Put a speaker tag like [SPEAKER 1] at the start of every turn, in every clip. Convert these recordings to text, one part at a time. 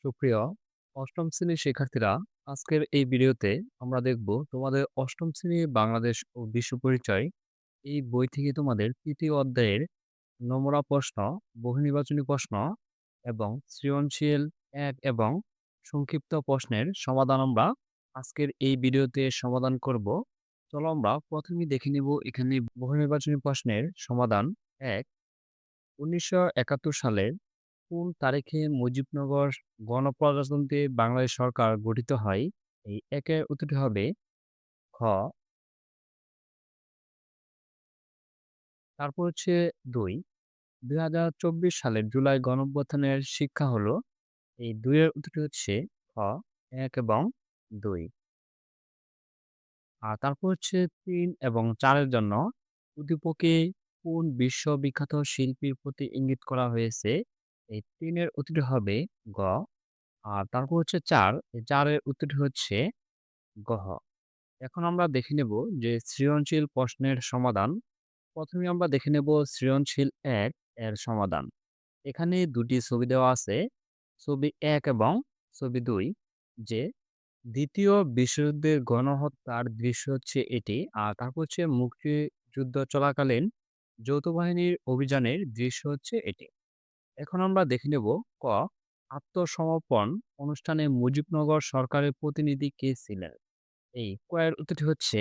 [SPEAKER 1] সুপ্রিয় অষ্টম শ্রেণীর শিক্ষার্থীরা, আজকের এই ভিডিওতে আমরা দেখব তোমাদের অষ্টম শ্রেণীর বাংলাদেশ ও বিশ্ব পরিচয় এই বই থেকে তোমাদের তৃতীয় অধ্যায়ের নমুনা প্রশ্ন, বহুনির্বাচনী প্রশ্ন এবং সৃজনশীল এক এবং সংক্ষিপ্ত প্রশ্নের সমাধান আমরা আজকের এই ভিডিওতে সমাধান করব। চলো আমরা প্রথমেই দেখে নিব এখানে বহুনির্বাচনী প্রশ্নের সমাধান। এক, ১৯৭১ সালের কোন তারিখে মুজিবনগর গণপ্রজাতন্ত্রী বাংলাদেশ সরকার গঠিত হয়? এই একের উত্তরটি হবে খ। তারপর হচ্ছে ২, ২০২৪ সালের জুলাই গণঅভ্যুত্থানের শিক্ষা হলো। এই ২ এর উত্তরটি হচ্ছে খ, ১ এবং ২। আর তারপর হচ্ছে ৩ এবং ৪ এর জন্য উদ্দীপকে কোন বিশ্ববিখ্যাত শিল্পীর প্রতি ইঙ্গিত করা হয়েছে? এই ৩ এর উত্তরটি হবে গ। আর তারপর হচ্ছে ৪, এই ৪ এর উত্তরটি হচ্ছে গহ। এখন আমরা দেখে নেব যে সৃজনশীল প্রশ্নের সমাধান। প্রথমে আমরা দেখে নেব সৃজনশীল ১ এর সমাধান। এখানে ২ টি ছবি দেওয়া আছে। ছবি ১ এবং ছবি ২, যে দ্বিতীয় বিশ্বযুদ্ধের গণহত্যার দৃশ্য হচ্ছে এটি। আর তারপর হচ্ছে মুক্তিযুদ্ধ চলাকালীন যৌথ বাহিনীর অভিযানের দৃশ্য হচ্ছে এটি। এখন আমরা দেখে নেব ক। আত্মসমর্পণ অনুষ্ঠানে মুজিবনগর সরকারের প্রতিনিধি কে ছিলেন? এই ক এর উত্তরটি হচ্ছে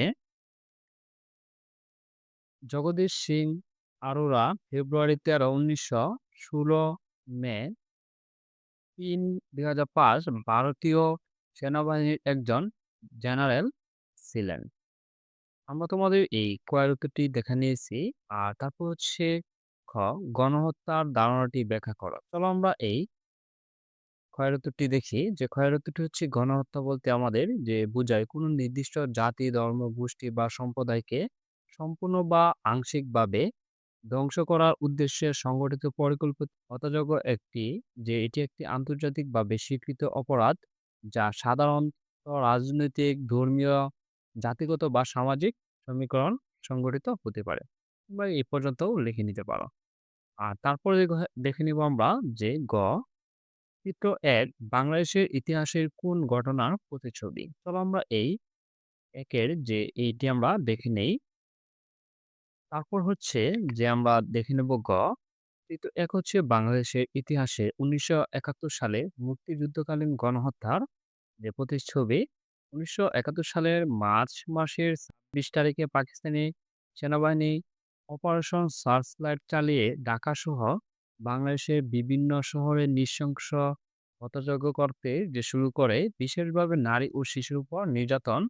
[SPEAKER 1] জগদীশ সিং আরোরা। ফেব্রুয়ারি ১৩, ১৯১৬ মে ৩, ২০০৫ ভারতীয় সেনাবাহিনীর একজন জেনারেল ছিলেন। আমরা তোমাদের এই ক এর উত্তরটি দেখে নিয়েছি। আর তারপর হচ্ছে খ। গণহত্যার ধারণাটি ব্যাখ্যা করো। চলো আমরা এই ক্ষয়ের উত্তরটি দেখি, যে ক্ষয়ের উত্তরটি হচ্ছে গণহত্যা বলতে আমাদের যে বোঝায় কোনো নির্দিষ্ট জাতি, ধর্ম, গোষ্ঠী বা সম্প্রদায়কে সম্পূর্ণ বা আংশিকভাবে ধ্বংস করার উদ্দেশ্যে সংগঠিত পরিকল্পিত হত্যাযজ্ঞ একটি, যে এটি একটি আন্তর্জাতিকভাবে স্বীকৃত অপরাধ যা সাধারণত রাজনৈতিক, ধর্মীয়, জাতিগত বা সামাজিক সমীকরণ সংগঠিত হতে পারে। তোমরা এই পর্যন্ত লিখে নিতে পারো। আর তারপরে দেখে নিব আমরা যে গ। চিত্র ১ বাংলাদেশের ইতিহাসের কোন ঘটনার প্রতিচ্ছবি? চলো আমরা এই একের যে এইটি আমরা দেখে নেই। তারপর হচ্ছে যে আমরা দেখে নেব গ। চিত্র ১ হচ্ছে বাংলাদেশের ইতিহাসে ১৯৭১ সালে মুক্তিযুদ্ধকালীন গণহত্যার যে প্রতিচ্ছবি। ১৯৭১ সালের মার্চ মাসের ২৬ তারিখে পাকিস্তানি সেনাবাহিনী অপারেশন সার্চলাইট চালিয়ে ঢাকাসহ বাংলাদেশের বিভিন্ন শহরে নৃশংস হত্যাযজ্ঞ করতে যে শুরু করে, বিশেষভাবে নারী ও শিশুর উপর নির্যাতন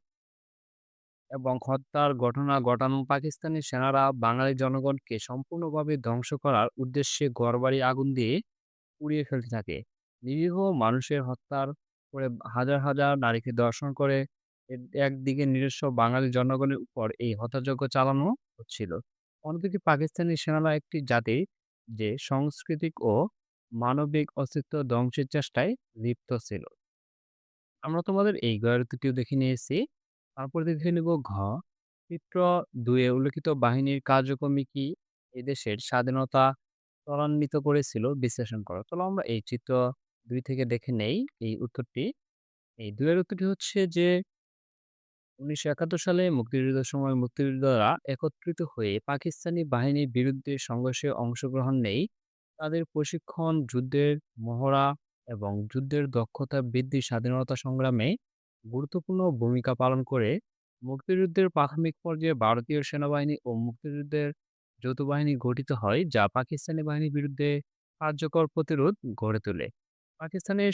[SPEAKER 1] এবং হত্যার ঘটনা ঘটানো পাকিস্তানি সেনারা বাঙালি জনগণকে সম্পূর্ণভাবে ধ্বংস করার উদ্দেশ্যে ঘরবাড়ি আগুন দিয়ে পুড়িয়ে ফেলতে থাকে। নিরীহ মানুষের হত্যার করে হাজার হাজার নারীকে ধর্ষণ করে একদিকে নিজস্ব বাঙালি জনগণের উপর এই হত্যাযজ্ঞ চালানো হচ্ছিল। অন্যদিকে পাকিস্তানি সেনারা একটি জাতির যে সাংস্কৃতিক ও মানবিক অস্তিত্ব ধ্বংসের চেষ্টায় লিপ্ত ছিল। আমরা তোমাদের এই গয়ারতিটিও দেখে নিয়েছি। তারপর দেখে নেব ঘ। চিত্র ২ এ উল্লেখিত বাহিনীর কার্যক্রমে কি এদেশের স্বাধীনতা ত্বরান্বিত করেছিল বিশ্লেষণ করো। চলো আমরা এই চিত্র ২ থেকে দেখে নেই এই উত্তরটি। এই ২ এর উত্তরটি হচ্ছে যে ১৯৭১ সালে মুক্তিযুদ্ধের সময় মুক্তিযোদ্ধারা একত্রিত হয়ে পাকিস্তানি বাহিনীর বিরুদ্ধে সংঘর্ষে অংশগ্রহণ নেয়। তাদের প্রশিক্ষণ, যুদ্ধের মহড়া এবং যুদ্ধের দক্ষতা বৃদ্ধি স্বাধীনতা সংগ্রামে গুরুত্বপূর্ণ ভূমিকা পালন করে। মুক্তিযুদ্ধের প্রাথমিক পর্যায়ে ভারতীয় সেনাবাহিনী ও মুক্তিযুদ্ধের যৌথ বাহিনী গঠিত হয়, যা পাকিস্তানি বাহিনীর বিরুদ্ধে কার্যকর প্রতিরোধ গড়ে তোলে। পাকিস্তানের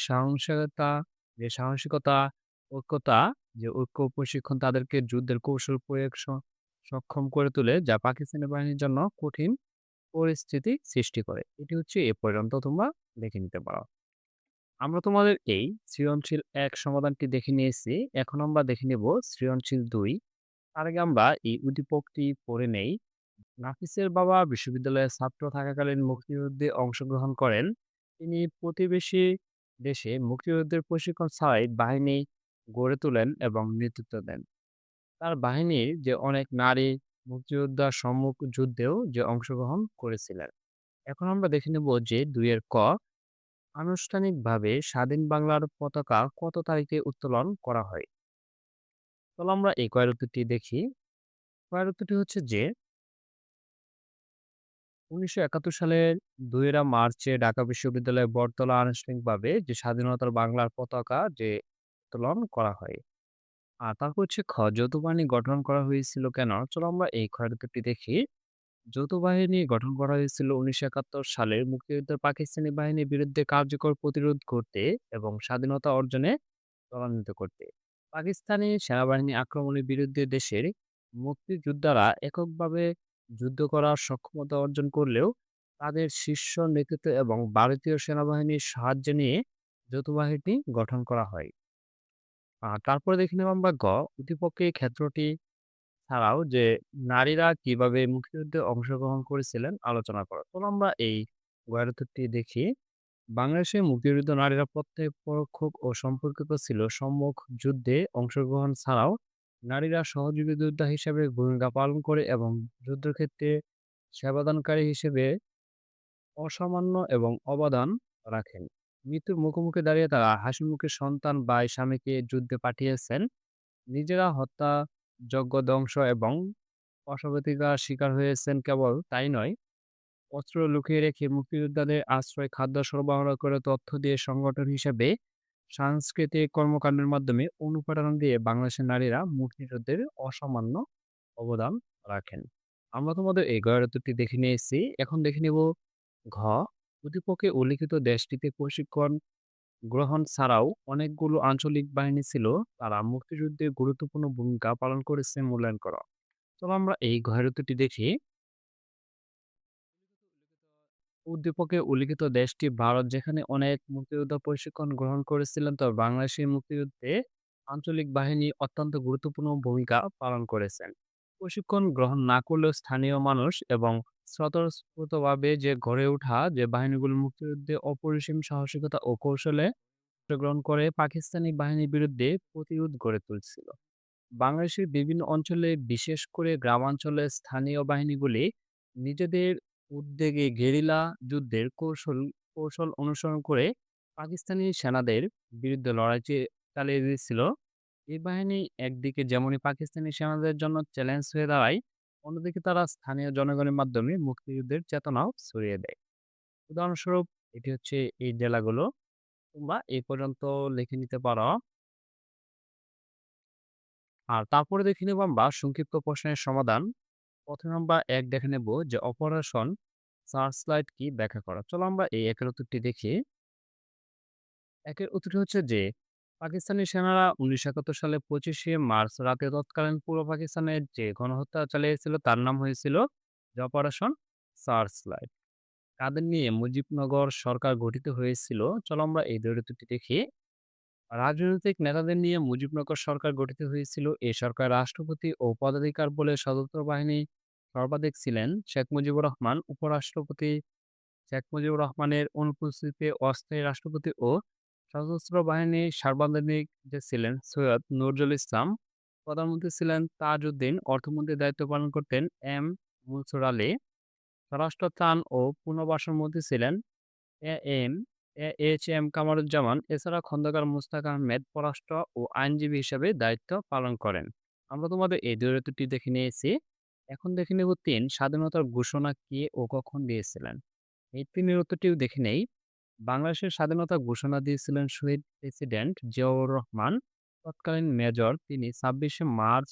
[SPEAKER 1] সাহসিকতা, ঐক্যতা, যে ঐক্য ও প্রশিক্ষণ তাদেরকে যুদ্ধের কৌশল প্রয়োগ সক্ষম করে তোলে, যা পাকিস্তানি বাহিনীর জন্য কঠিন পরিস্থিতি সৃষ্টি করে। এটি হচ্ছে এ পর্যন্ত তোমরা দেখে নিতে পারো। আমরা তোমাদের এই সৃজনশীল ১ সমাধানটি দেখে নিয়েছি। এখন আমরা দেখে নেব সৃজনশীল ২। তার আগে আমরা এই উদ্দীপকটি পড়ে নেই। নাফিসের বাবা বিশ্ববিদ্যালয়ের ছাত্র থাকাকালীন মুক্তিযুদ্ধে অংশগ্রহণ করেন। তিনি প্রতিবেশী দেশে মুক্তিযুদ্ধের প্রশিক্ষণ ছাড়াই বাহিনী গড়ে তোলেন এবং নেতৃত্ব দেন। তার বাহিনীর যে অনেক নারী মুক্তিযোদ্ধা সম্মুখ যুদ্ধেও যে অংশগ্রহণ করেছিলেন। এখন আমরা দেখে নেব যে ২ এর ক। আনুষ্ঠানিকভাবে স্বাধীন বাংলার পতাকা কত তারিখে উত্তোলন করা হয়? চলো আমরা এই কয়ের উত্তরটি দেখি। কয়ের উত্তরটি হচ্ছে যে ১৯৭১ সালের ২ মার্চে ঢাকা বিশ্ববিদ্যালয়ের বটতলা আনুষ্ঠানিকভাবে যে স্বাধীনতার বাংলার পতাকা যে উত্তোলন করা হয়। আর তারপর হচ্ছে যৌথ বাহিনী গঠন করা হয়েছিল কেন? চলো আমরা এই ক্ষয়ের উত্তরটি দেখি। যৌথ বাহিনী গঠন করা হয়েছিল ১৯৭১ সালে মুক্তিযুদ্ধের পাকিস্তানি বাহিনীর বিরুদ্ধে কার্যকর প্রতিরোধ করতে এবং স্বাধীনতা অর্জনে ত্বরান্বিত করতে। পাকিস্তানি সেনাবাহিনী আক্রমণের বিরুদ্ধে দেশের মুক্তিযোদ্ধারা এককভাবে যুদ্ধ করার সক্ষমতা অর্জন করলেও তাদের শীর্ষ নেতৃত্ব এবং ভারতীয় সেনাবাহিনীর সাহায্য নিয়ে যৌথ বাহিনী গঠন করা হয়। আর তারপরে দেখে নেব আমরা উদ্দীপকে এই ক্ষেত্রটি ছাড়াও যে নারীরা কিভাবে মুক্তিযুদ্ধে অংশগ্রহণ করেছিলেন আলোচনা করা। চলো আমরা এই গয়ের উত্তরটি দেখি। বাংলাদেশে মুক্তিযুদ্ধ নারীরা প্রত্যেক পরোক্ষ ও সম্পর্কিত ছিল। সম্মুখ যুদ্ধে অংশগ্রহণ ছাড়াও নারীরা সহযোগী যোদ্ধা হিসেবে ভূমিকা পালন করে এবং যুদ্ধক্ষেত্রে সেবাদানকারী হিসেবে অসামান্য এবং অবদান রাখেন। মৃত্যুর মুখোমুখি দাঁড়িয়ে তারা হাসিমুখে সন্তান বা স্বামীকে যুদ্ধে পাঠিয়েছেন। নিজেরা হত্যাযজ্ঞ ধ্বংস এবং অসহযোগিতার শিকার হয়েছেন। কেবল তাই নয়, অস্ত্র লুকিয়ে রেখে মুক্তিযোদ্ধাদের আশ্রয়, খাদ্য সরবরাহ করে তথ্য দিয়ে সংগঠন হিসেবে সাংস্কৃতিক কর্মকাণ্ডের মাধ্যমে অনুপ্রেরণা দিয়ে বাংলাদেশের নারীরা মুক্তিযুদ্ধের অসামান্য অবদান রাখেন। আমরা তোমাদের এই গয়ের উত্তরটি দেখে নিয়েছি। এখন দেখে নেব ঘ। উদ্দীপকে উল্লিখিত দেশটিতে প্রশিক্ষণ গ্রহণ ছাড়াও অনেকগুলো আঞ্চলিক বাহিনী ছিল, তারা মুক্তিযুদ্ধে গুরুত্বপূর্ণ ভূমিকা পালন করেছে মূল্যায়ন করা। চলো আমরা এই ঘয়ের উত্তরটি দেখি। উদ্দীপকে উল্লিখিত দেশটি ভারত, যেখানে অনেক মুক্তিযোদ্ধা প্রশিক্ষণ গ্রহণ করেছিলেন, তবে বাংলাদেশের মুক্তিযুদ্ধে আঞ্চলিক বাহিনী অত্যন্ত গুরুত্বপূর্ণ ভূমিকা পালন করেছেন। প্রশিক্ষণ গ্রহণ না করলেও স্থানীয় মানুষ এবং স্বতঃস্ফূর্তভাবে যে গড়ে ওঠা যে বাহিনীগুলো মুক্তিযুদ্ধে অপরিসীম সাহসিকতা ও কৌশলে অংশগ্রহণ করে পাকিস্তানি বাহিনীর বিরুদ্ধে প্রতিরোধ গড়ে তুলছিল। বাংলাদেশের বিভিন্ন অঞ্চলে, বিশেষ করে গ্রামাঞ্চলে স্থানীয় বাহিনীগুলি নিজেদের উদ্যোগে গেরিলা যুদ্ধের কৌশল কৌশল অনুসরণ করে পাকিস্তানি সেনাদের বিরুদ্ধে লড়াই চালিয়ে দিয়েছিল। এই বাহিনী একদিকে যেমনই পাকিস্তানি সেনাদের জন্য চ্যালেঞ্জ হয়ে দাঁড়ায়, অন্যদিকে তারা স্থানীয় জনগণের মাধ্যমে মুক্তিযুদ্ধের চেতনাও ছড়িয়ে দেয়। উদাহরণস্বরূপ এটি হচ্ছে এই জেলাগুলো। তোমরা এই পর্যন্ত লিখে নিতে পারো। আর তারপরে দেখে নেব আমরা সংক্ষিপ্ত প্রশ্নের সমাধান। প্রথমে আমরা ১ দেখে নেব যে অপারেশন সার্চলাইট কি ব্যাখ্যা করা। চলো আমরা এই একের উত্তরটি দেখি। একের উত্তরটি হচ্ছে যে পাকিস্তানি সেনারা ১৯৭১ সালে ২৫শে মার্চ রাতে তৎকালীন পূর্ব পাকিস্তানের যে গণহত্যা চালিয়েছিল তার নাম হয়েছিল যে অপারেশন সার্চলাইট। কাদের নিয়ে মুজিবনগর সরকার গঠিত হয়েছিল? চলো আমরা এই ২ উত্তরটি দেখি। রাজনৈতিক নেতাদের নিয়ে মুজিবনগর সরকার গঠিত হয়েছিল। এই সরকার রাষ্ট্রপতি ও পদাধিকার বলে সশস্ত্র বাহিনী সর্বাধিক ছিলেন শেখ মুজিবুর রহমান। উপরাষ্ট্রপতি শেখ মুজিবুর রহমানের অনুপস্থিতিতে অস্থায়ী রাষ্ট্রপতি ও সশস্ত্র বাহিনীর সার্বাধিনায়ক যে ছিলেন সৈয়দ নজরুল ইসলাম। প্রধানমন্ত্রী ছিলেন তাজউদ্দিন। অর্থমন্ত্রীর দায়িত্ব পালন করতেন এম মনসুর আলী। স্বরাষ্ট্র ত্রাণ ও পুনর্বাসন মন্ত্রী ছিলেন A M H M Kamaruzzaman. এছাড়া খন্দকার মোস্তাক আহমেদ পররাষ্ট্র ও আইনজীবী হিসেবে দায়িত্ব পালন করেন। আমরা তোমাদের এই দৈর্ঘ্যটি দেখে নিয়েছি। এখন দেখে নেব ৩ স্বাধীনতার ঘোষণা কে ও কখন দিয়েছিলেন। এই ৩ এর উত্তরটিও দেখে নেই। বাংলাদেশের স্বাধীনতা ঘোষণা দিয়েছিলেন শহীদ প্রেসিডেন্ট জিয়াউর রহমান। তৎকালীন মেজর তিনি ২৬শে মার্চ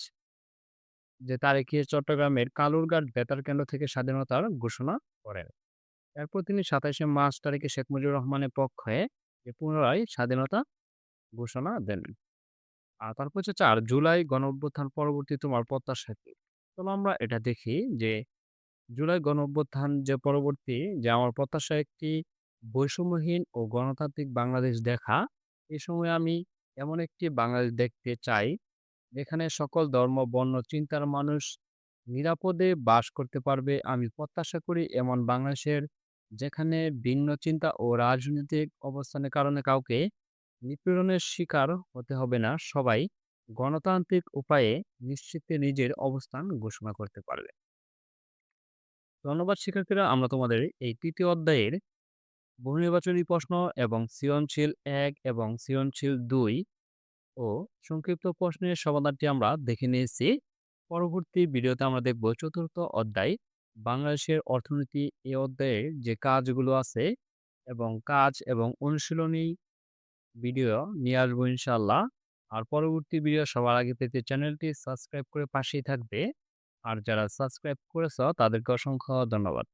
[SPEAKER 1] যে তারিখে চট্টগ্রামের কালুরঘাট বেতার কেন্দ্র থেকে স্বাধীনতার ঘোষণা করেন। এরপর তিনি ২৭শে মার্চ তারিখে শেখ মুজিবুর রহমানের পক্ষে পুনরায় স্বাধীনতা ঘোষণা দেন। আর তারপর হচ্ছে ৪ জুলাই গণঅভ্যুত্থান পরবর্তী তোমার প্রত্যাশা কি? চলো আমরা এটা দেখি যে জুলাই গণঅভ্যুত্থান যে পরবর্তী যে আমার প্রত্যাশা একটি বৈষম্যহীন ও গণতান্ত্রিক বাংলাদেশ দেখা। এ সময় আমি এমন একটি বাংলাদেশ দেখতে চাই যেখানে সকল ধর্ম, বর্ণ, চিন্তার মানুষ নিরাপদে বাস করতে পারবে। আমি প্রত্যাশা করি এমন বাংলাদেশের যেখানে ভিন্ন চিন্তা ও রাজনৈতিক অবস্থানের কারণে কাউকে নিপীড়নের শিকার হতে হবে না। সবাই গণতান্ত্রিক উপায়ে নিশ্চিন্তে নিজের অবস্থান ঘোষণা করতে পারবে। ধন্যবাদ শিক্ষার্থীরা। আমরা তোমাদের এই ৩য় অধ্যায়ের বহুনির্বাচনী প্রশ্ন এবং সৃজনশীল ১ এবং সৃজনশীল ২ ও সংক্ষিপ্ত প্রশ্নের সমাধানটি আমরা দেখে নিয়েছি। পরবর্তী ভিডিওতে আমরা দেখব ৪র্থ অধ্যায় বাংলাদেশের অর্থনীতি। এই অধ্যায়ের যে কাজগুলো আছে এবং কাজ এবং অনুশীলনী ভিডিও নিয়ে আসবো ইনশাআল্লাহ। আর পরবর্তী ভিডিও সবার আগে পেতে চ্যানেলটি সাবস্ক্রাইব করে পাশেই থাকবে। আর যারা সাবস্ক্রাইব করেছ তাদেরকে অসংখ্য ধন্যবাদ।